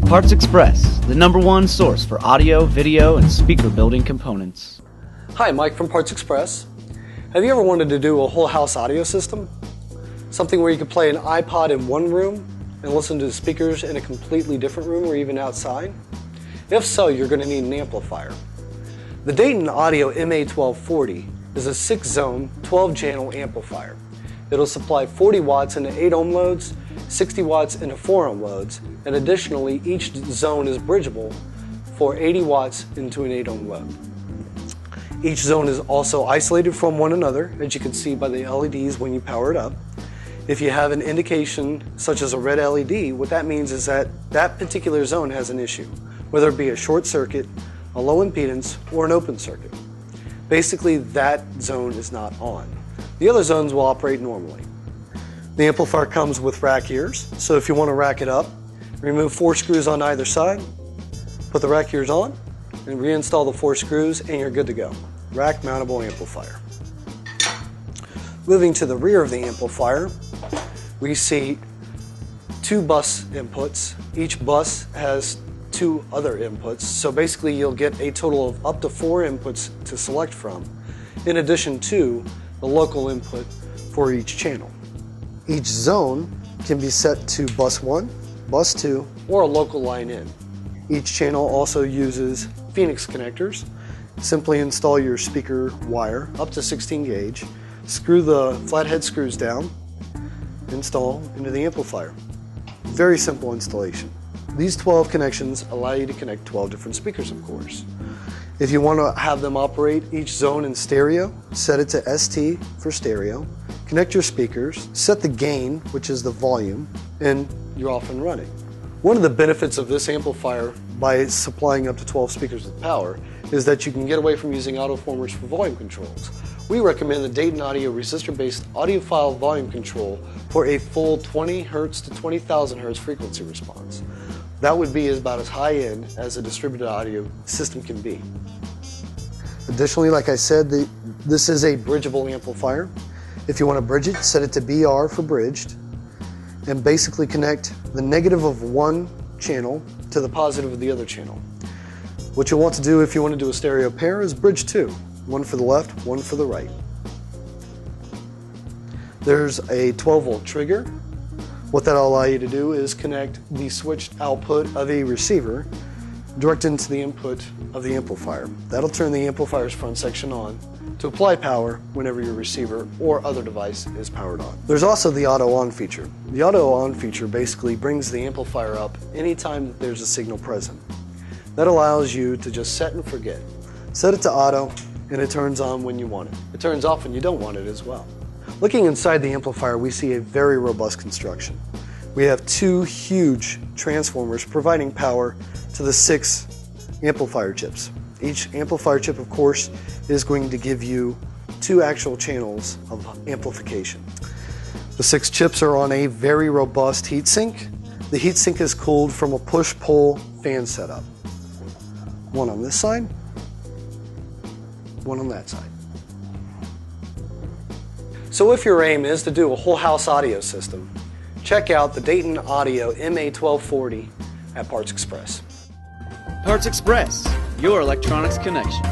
Parts Express, the #1 source for audio, video, and speaker building components. Hi, Mike from Parts Express. Have you ever wanted to do a whole house audio system? Something where you could play an iPod in one room and listen to the speakers in a completely different room or even outside? If so, you're going to need an amplifier. The Dayton Audio MA1240 is a 6-zone, 12-channel amplifier. It'll supply 40 watts into 8 ohm loads, 60 watts into 4 ohm loads, and additionally each zone is bridgeable for 80 watts into an 8 ohm load. Each zone is also isolated from one another, as you can see by the LEDs when you power it up. If you have an indication such as a red LED, what that means is that that particular zone has an issue, whether it be a short circuit, a low impedance, or an open circuit. Basically, that zone is not on. The other zones will operate normally. The amplifier comes with rack ears, so if you want to rack it up, remove 4 screws on either side, put the rack ears on, and reinstall the 4 screws, and you're good to go. Rack mountable amplifier. Moving to the rear of the amplifier, we see 2 bus inputs. Each bus has 2 other inputs, so basically you'll get a total of up to 4 inputs to select from, in addition to the local input for each channel. Each zone can be set to bus 1, bus 2, or a local line in. Each channel also uses Phoenix connectors. Simply install your speaker wire up to 16 gauge, screw the flathead screws down, install into the amplifier. Very simple installation. These 12 connections allow you to connect 12 different speakers, of course. If you want to have them operate each zone in stereo, set it to ST for stereo, connect your speakers, set the gain, which is the volume, and you're off and running. One of the benefits of this amplifier by supplying up to 12 speakers with power is that you can get away from using autoformers for volume controls. We recommend the Dayton Audio resistor-based audiophile volume control for a full 20 Hz to 20,000 Hz frequency response. That would be about as high-end as a distributed audio system can be. Additionally, like I said, this is a bridgeable amplifier. If you want to bridge it, set it to BR for bridged, and basically connect the negative of one channel to the positive of the other channel. What you'll want to do if you want to do a stereo pair is bridge 2, one for the left, one for the right. There's a 12-volt trigger. What that'll allow you to do is connect the switched output of a receiver direct into the input of the amplifier. That'll turn the amplifier's front section on to apply power whenever your receiver or other device is powered on. There's also the auto on feature. The auto on feature basically brings the amplifier up anytime that there's a signal present. That allows you to just set and forget. Set it to auto and it turns on when you want it. It turns off when you don't want it as well. Looking inside the amplifier, we see a very robust construction. We have 2 huge transformers providing power to the 6 amplifier chips. Each amplifier chip, of course, is going to give you 2 actual channels of amplification. The 6 chips are on a very robust heatsink. The heatsink is cooled from a push-pull fan setup. One on this side, one on that side. So if your aim is to do a whole house audio system, check out the Dayton Audio MA1240 at Parts Express. Parts Express, your electronics connection.